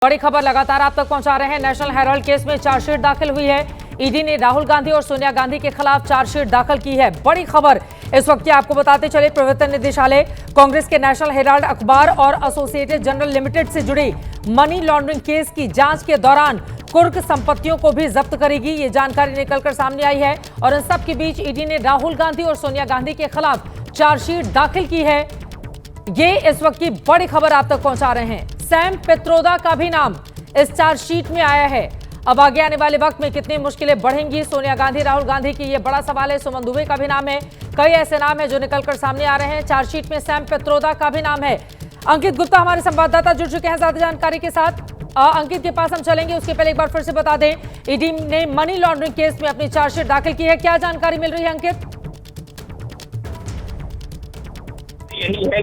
बड़ी खबर लगातार आप तक पहुंचा रहे हैं। नेशनल हेराल्ड केस में चार्जशीट दाखिल हुई है। ईडी ने राहुल गांधी और सोनिया गांधी के खिलाफ चार्जशीट दाखिल की है। बड़ी खबर इस वक्त की आपको बताते चले, प्रवर्तन निदेशालय कांग्रेस के नेशनल हेराल्ड अखबार और एसोसिएटेड जर्नल लिमिटेड से जुड़ी मनी लॉन्ड्रिंग केस की जांच के दौरान कुर्क संपत्तियों को भी जब्त करेगी। ये जानकारी निकलकर सामने आई है और इन सब के बीच ईडी ने राहुल गांधी और सोनिया गांधी के खिलाफ चार्जशीट दाखिल की है। ये इस वक्त की बड़ी खबर आप तक पहुंचा रहे हैं। सैम पित्रोदा का भी नाम इस चार्जशीट में आया है। अब आगे आने वाले वक्त में कितनी मुश्किलें बढ़ेंगी सोनिया गांधी राहुल गांधी की, ये बड़ा सवाल है। सुमन दुबे का भी नाम है। कई ऐसे नाम है जो निकलकर सामने आ रहे हैं। चार्जशीट में सैम पित्रोदा का भी नाम है। अंकित गुप्ता हमारे संवाददाता जुड़ चुके हैं ज्यादा जानकारी के साथ। अंकित के पास हम चलेंगे, उसके पहले एक बार फिर से बता दें, ईडी ने मनी लॉन्ड्रिंग केस में अपनी चार्जशीट दाखिल की है। क्या जानकारी मिल रही है अंकित? यही है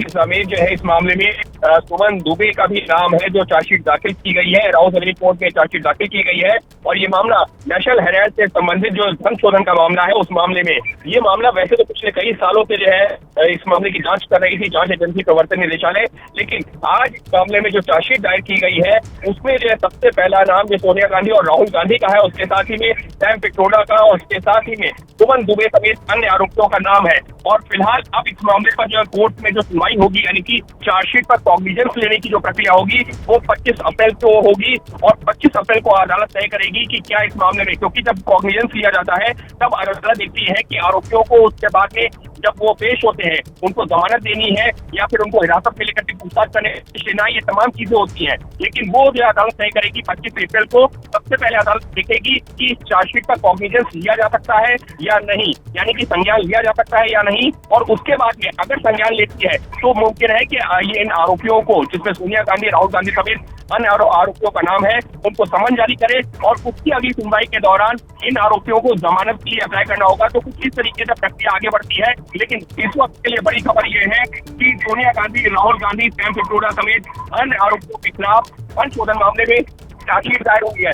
समीर, जो है इस मामले में सुमन दुबे का भी नाम है जो चार्जशीट दाखिल की गई है। राउस कोर्ट में चार्जशीट दाखिल की गई है और ये मामला नेशनल हेराल्ड से संबंधित जो धन शोधन का मामला है उस मामले में, ये मामला वैसे तो पिछले कई सालों से जो है इस मामले की जांच कर रही थी जांच एजेंसी प्रवर्तन निदेशालय, लेकिन आज इस मामले में जो चार्जशीट दायर की गई है उसमें जो है सबसे पहला नाम जो सोनिया गांधी और राहुल गांधी का है, उसके साथ ही में सैम पित्रोदा का और उसके साथ ही में सुमन दुबे समेत अन्य आरोपियों का नाम है। और फिलहाल अब इस मामले पर जो कोर्ट में जो सुनवाई होगी, यानी कि चार्जशीट पर कॉग्निजेंस लेने की जो प्रक्रिया होगी वो 25 अप्रैल को होगी और 25 अप्रैल को अदालत तय करेगी कि क्या इस मामले में, क्योंकि जब कॉग्निजेंस लिया जाता है तब अदालत देखती है कि आरोपियों को उसके बाद में जब वो पेश होते हैं उनको जमानत देनी है या फिर उनको हिरासत में लेकर के पूछताछ करने लेना, ये तमाम चीजें होती हैं। लेकिन वो जो अदालत तय करेगी 25 अप्रैल को, सबसे पहले अदालत देखेगी कि चार्जशीट पर कॉग्निजेंस लिया जा सकता है या नहीं, यानी कि संज्ञान लिया जा सकता है या नहीं। और उसके बाद में अगर संज्ञान लेती है तो मुमकिन है कि ये इन आरोपियों को, जिसमें सोनिया गांधी राहुल गांधी समेत अन्य आरोपियों का नाम है, उनको समन जारी करे और उसकी अगली सुनवाई के दौरान इन आरोपियों को जमानत के लिए अप्लाई करना होगा। तो कुछ इस तरीके से प्रक्रिया आगे बढ़ती है। लेकिन इस वक्त के लिए बड़ी खबर यह है कि सोनिया गांधी राहुल गांधी सैम पित्रोदा समेत अन्य आरोपियों के खिलाफ धन शोधन मामले में चार्जशीट दायर हुई है।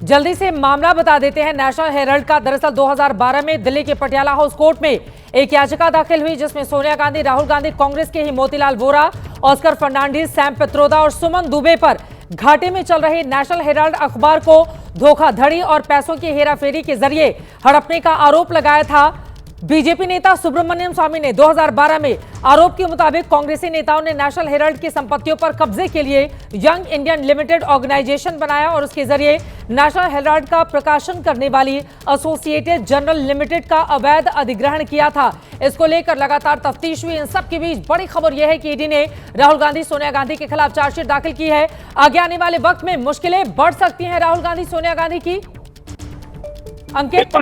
जल्दी से मामला बता देते हैं नेशनल हेराल्ड का। दरअसल 2012 में दिल्ली के पटियाला हाउस कोर्ट में एक याचिका दाखिल हुई जिसमें सोनिया गांधी राहुल गांधी, कांग्रेस के ही मोतीलाल वोरा, ऑस्कर फर्नांडीज, सैम पित्रोदा और सुमन दुबे पर घाटे में चल रहे नेशनल हेराल्ड अखबार को धोखाधड़ी और पैसों की हेराफेरी के जरिए हड़पने का आरोप लगाया था। बीजेपी नेता सुब्रमण्यम स्वामी ने 2012 में आरोप के मुताबिक कांग्रेसी नेताओं ने नेशनल हेराल्ड की संपत्तियों पर कब्जे के लिए यंग इंडियन लिमिटेड ऑर्गेनाइजेशन बनाया और उसके जरिए नेशनल हेराल्ड का प्रकाशन करने वाली एसोसिएटेड जर्नल लिमिटेड का अवैध अधिग्रहण किया था। इसको लेकर लगातार तफ्तीश हुई। इन सब के बीच बड़ी खबर यह है कि ईडी ने राहुल गांधी सोनिया गांधी के खिलाफ चार्जशीट दाखिल की है। आगे आने वाले वक्त में मुश्किलें बढ़ सकती हैं राहुल गांधी सोनिया गांधी की। अंकित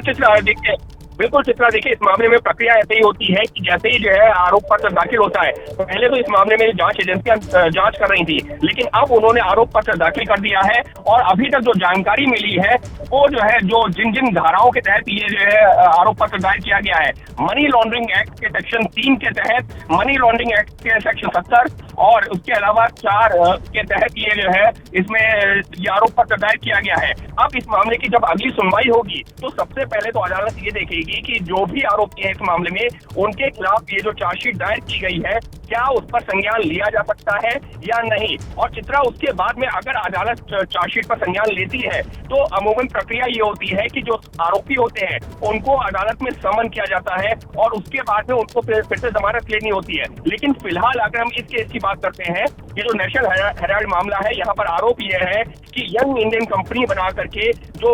बिल्कुल चित्रा, देखिए इस मामले में प्रक्रिया ऐसे ही होती है कि जैसे ही जो है आरोप पत्र दाखिल होता है, तो पहले तो इस मामले में जांच एजेंसियां जांच कर रही थी, लेकिन अब उन्होंने आरोप पत्र दाखिल कर दिया है और अभी तक जो जानकारी मिली है वो जो है जो जिन धाराओं के तहत ये जो है आरोप पत्र दायर किया गया है, मनी लॉन्ड्रिंग एक्ट के सेक्शन 3 के तहत, मनी लॉन्ड्रिंग एक्ट के सेक्शन 70 और उसके अलावा 4 के तहत ये जो है इसमें ये आरोप पत्र दायर किया गया है। अब इस मामले की जब अगली सुनवाई होगी तो सबसे पहले तो अदालत ये देखेगी कि जो भी आरोपी हैं इस मामले में उनके खिलाफ ये जो चार्जशीट दायर की गई है क्या उस पर संज्ञान लिया जा सकता है या नहीं। और चित्रा, उसके बाद में अगर अदालत चार्जशीट पर संज्ञान लेती है तो अमूमन प्रक्रिया ये होती है कि जो आरोपी होते हैं उनको अदालत में समन किया जाता है और उसके बाद में उनको फिर से जमानत लेनी होती है। लेकिन फिलहाल अगर हम इस केस की बात करते हैं, ये जो नेशनल हेराल्ड मामला है, यहाँ पर आरोप यह है कि यंग इंडियन कंपनी बना करके जो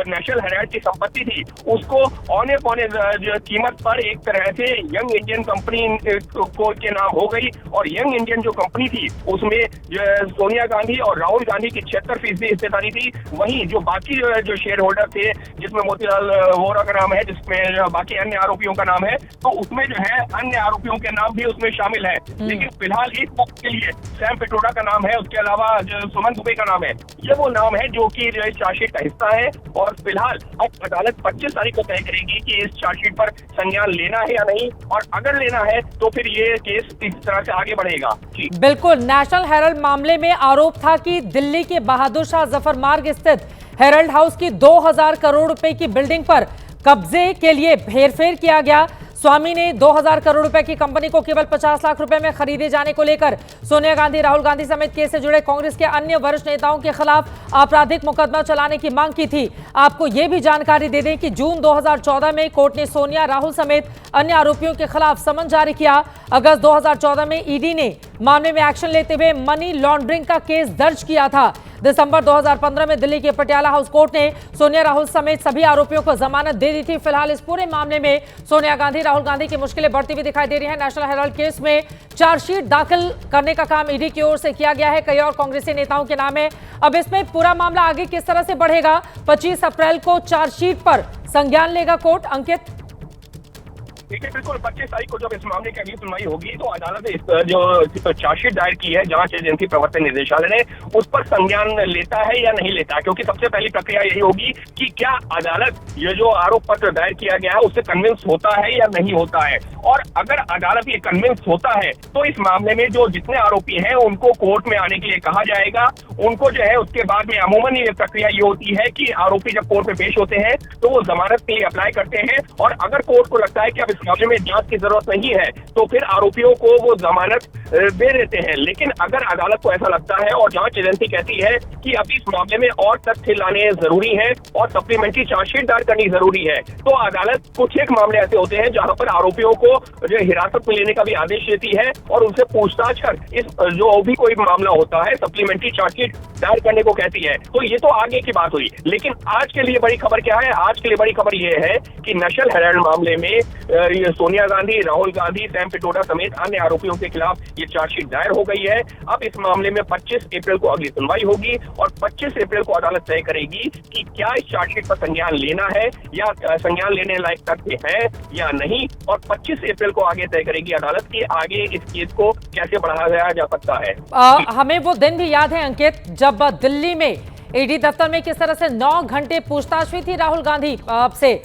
नेशनल हेराल्ड की संपत्ति थी उसको औने पौने कीमत पर एक तरह से यंग इंडियन कंपनी को के नाम हो गई और यंग इंडियन जो कंपनी थी उसमें सोनिया गांधी और राहुल गांधी की 76% हिस्सेदारी थी। वहीं जो बाकी जो शेयर होल्डर थे, जिसमें मोतीलाल वोरा का नाम है, जिसमें बाकी अन्य आरोपियों का नाम है, तो उसमें जो है अन्य आरोपियों के नाम भी उसमें शामिल है। लेकिन फिलहाल इस वक्त के लिए सैम पित्रोदा का नाम है, उसके अलावा जो सुमन दुबे का नाम है, ये वो नाम है जो कि चार्जशीट का हिस्सा है। और फिलहाल अब अदालत 25 तारीख को तय करेगी कि इस चार्जशीट पर संज्ञान लेना है या नहीं, और अगर लेना है तो फिर ये केस इस तरह से आगे बढ़ेगा। बिल्कुल, नेशनल हेराल्ड मामले में आरोप था कि दिल्ली के बहादुर शाह जफर मार्ग स्थित हेराल्ड हाउस की 2000 करोड़ रुपए की बिल्डिंग पर कब्जे के लिए हेरफेर किया गया। स्वामी ने 2000 करोड़ रुपए की कंपनी को केवल 50 लाख रुपए में खरीदे जाने को लेकर सोनिया गांधी, राहुल गांधी समेत केस से जुड़े कांग्रेस के अन्य वरिष्ठ नेताओं के खिलाफ आपराधिक मुकदमा चलाने की मांग की थी। आपको यह भी जानकारी दे दें कि जून 2014 में कोर्ट ने सोनिया, राहुल समेत अन्य आरोपियों के खिलाफ समन जारी किया। अगस्त 2014 में ईडी ने मामले में एक्शन लेते हुए मनी लॉन्ड्रिंग का केस दर्ज किया था। दिसंबर 2015 में दिल्ली के पटियाला हाउस कोर्ट ने सोनिया, राहुल समेत सभी आरोपियों को जमानत दे दी थी। फिलहाल इस पूरे मामले में सोनिया गांधी, राहुल गांधी की मुश्किलें बढ़ती हुई दिखाई दे रही हैं। नेशनल हेराल्ड केस में चार्जशीट दाखिल करने का काम ईडी की ओर से किया गया है। कई और कांग्रेसी नेताओं के नाम है। अब इसमें पूरा मामला आगे किस तरह से बढ़ेगा? 25 अप्रैल को चार्जशीट पर संज्ञान लेगा कोर्ट। अंकित, देखिए, बिल्कुल 25 तारीख को जब इस मामले की अगली सुनवाई होगी तो अदालत ने जो चार्जशीट दायर की है जांच एजेंसी प्रवर्तन निदेशालय ने, उस पर संज्ञान लेता है या नहीं लेता है। क्योंकि सबसे पहली प्रक्रिया यही होगी कि क्या अदालत ये जो आरोप पत्र दायर किया गया है उससे कन्विंस होता है या नहीं होता है। और अगर अदालत ये कन्विंस होता है तो इस मामले में जो जितने आरोपी हैं उनको कोर्ट में आने के लिए कहा जाएगा। उनको जो है उसके बाद में अमूमन ये प्रक्रिया ये होती है कि आरोपी जब कोर्ट में पेश होते हैं तो वो जमानत के लिए अप्लाई करते हैं, और अगर कोर्ट को लगता है कि अब इस मामले में जांच की जरूरत नहीं है तो फिर आरोपियों को वो जमानत दे देते हैं। लेकिन अगर अदालत को ऐसा लगता है और जांच एजेंसी कहती है कि अभी इस मामले में और तथ्य लाने जरूरी है और सप्लीमेंट्री चार्जशीट दायर करनी जरूरी है, तो अदालत कुछ एक मामले ऐसे होते हैं जहां पर आरोपियों को जो हिरासत में लेने का भी आदेश देती है और उनसे पूछताछ कर इस जो भी कोई मामला होता है सप्लीमेंट्री चार्जशीट दायर करने को कहती है। तो ये तो आगे की बात हुई। लेकिन आज के लिए बड़ी खबर क्या है? आज के लिए बड़ी खबर ये है कि नेशनल हेराल्ड मामले में सोनिया गांधी, राहुल गांधी, सैम पिट्रोडा समेत अन्य आरोपियों के खिलाफ ये चार्जशीट दायर हो गई है। अब इस मामले में 25 अप्रैल को अगली सुनवाई होगी और 25 अप्रैल को अदालत तय करेगी कि क्या इस चार्जशीट पर संज्ञान लेना है या संज्ञान लेने लायक तथ्य है या नहीं। और 25 अप्रैल को आगे तय करेगी अदालत कि आगे इस केस को कैसे बढ़ाया जा सकता है। हमें वो दिन भी याद है अंकित, जब दिल्ली में ईडी दफ्तर में किस तरह से 9 घंटे पूछताछ हुई थी राहुल गांधी से।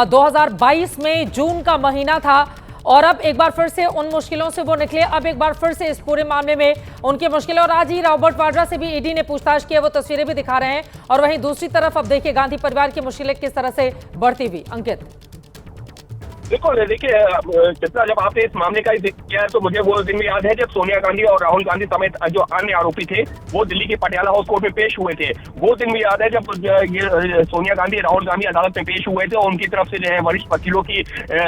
2022 में जून का महीना था और अब एक बार फिर से उन मुश्किलों से वो निकले। अब एक बार फिर से इस पूरे मामले में उनकी मुश्किलें, और आज ही रॉबर्ट वाड्रा से भी ईडी ने पूछताछ की है, वो तस्वीरें भी दिखा रहे हैं। और वहीं दूसरी तरफ अब देखिए गांधी परिवार की मुश्किलें किस तरह से बढ़ती हुई। अंकित, बिल्कुल, देखिए चित्रा, जब आपने इस मामले का जिक्र किया है तो मुझे वो दिन भी याद है जब सोनिया गांधी और राहुल गांधी समेत जो अन्य आरोपी थे वो दिल्ली के पटियाला हाउस कोर्ट में पेश हुए थे। वो दिन भी याद है जब सोनिया गांधी, राहुल गांधी अदालत में पेश हुए थे और उनकी तरफ से जो है वरिष्ठ वकीलों की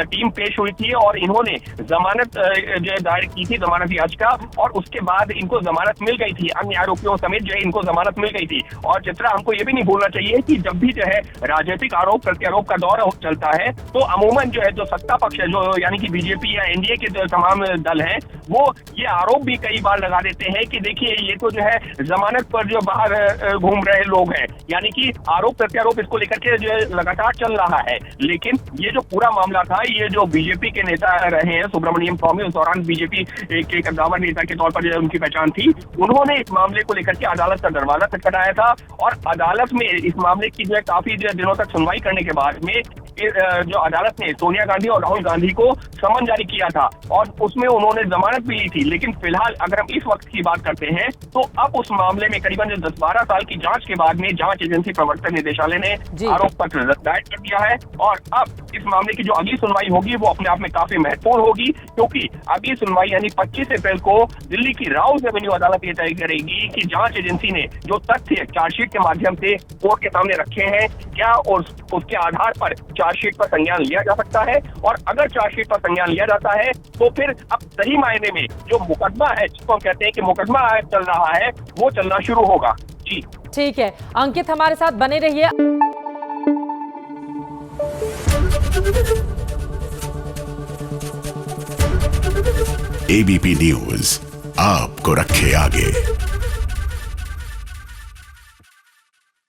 टीम पेश हुई थी और इन्होंने जमानत जो है दायर की थी, जमानत याचिका, और उसके बाद इनको जमानत मिल गई थी। अन्य आरोपियों समेत जो है इनको जमानत मिल गई थी। और चित्रा, हमको ये भी नहीं भूलना चाहिए कि जब भी जो है राजनीतिक आरोप प्रत्यारोप का दौर चलता है तो अमूमन जो है जो सत्ता पक्ष है, जो यानी कि बीजेपी या एनडीए के जो तमाम दल हैं, वो ये आरोप भी कई बार लगा देते हैं कि देखिए ये तो जो है जमानत पर जो बाहर घूम रहे लोग हैं। यानी कि आरोप प्रत्यारोप इसको लेकर के जो है लगातार चल रहा है। लेकिन ये जो पूरा मामला था, ये जो बीजेपी के नेता रहे हैं सुब्रमण्यम स्वामी, उस दौरान बीजेपी के कद्दावर नेता के तौर पर जो उनकी पहचान थी, उन्होंने इस मामले को लेकर के अदालत का दरवाजा खटखटाया था। और अदालत में इस मामले की जो है काफी दिनों तक सुनवाई करने के बाद में जो अदालत ने सोनिया गांधी और राहुल गांधी को समन जारी किया था और उसमें उन्होंने जमानत भी ली थी। लेकिन फिलहाल अगर हम इस वक्त की बात करते हैं तो अब उस मामले में करीबन 10-12 साल की जांच के बाद में जांच एजेंसी प्रवर्तन निदेशालय ने आरोप पत्र दायर कर दिया है। और अब इस मामले की जो अगली सुनवाई होगी वो अपने आप में काफी महत्वपूर्ण होगी, क्योंकि अगली सुनवाई यानी 25 अप्रैल को दिल्ली की राउज एवेन्यू अदालत ये तय करेगी कि जांच एजेंसी ने जो तथ्य चार्जशीट के माध्यम से कोर्ट के सामने रखे हैं, क्या और उसके आधार पर चार्जशीट पर संज्ञान लिया जा सकता है। और अगर चार्जशीट पर संज्ञान लिया जाता है तो फिर अब सही मायने में जो मुकदमा है, जिसको हम कहते हैं कि मुकदमा चल रहा है, वो चलना शुरू होगा। जी ठीक है अंकित, हमारे साथ बने रहिए। एबीपी न्यूज आपको रखे आगे।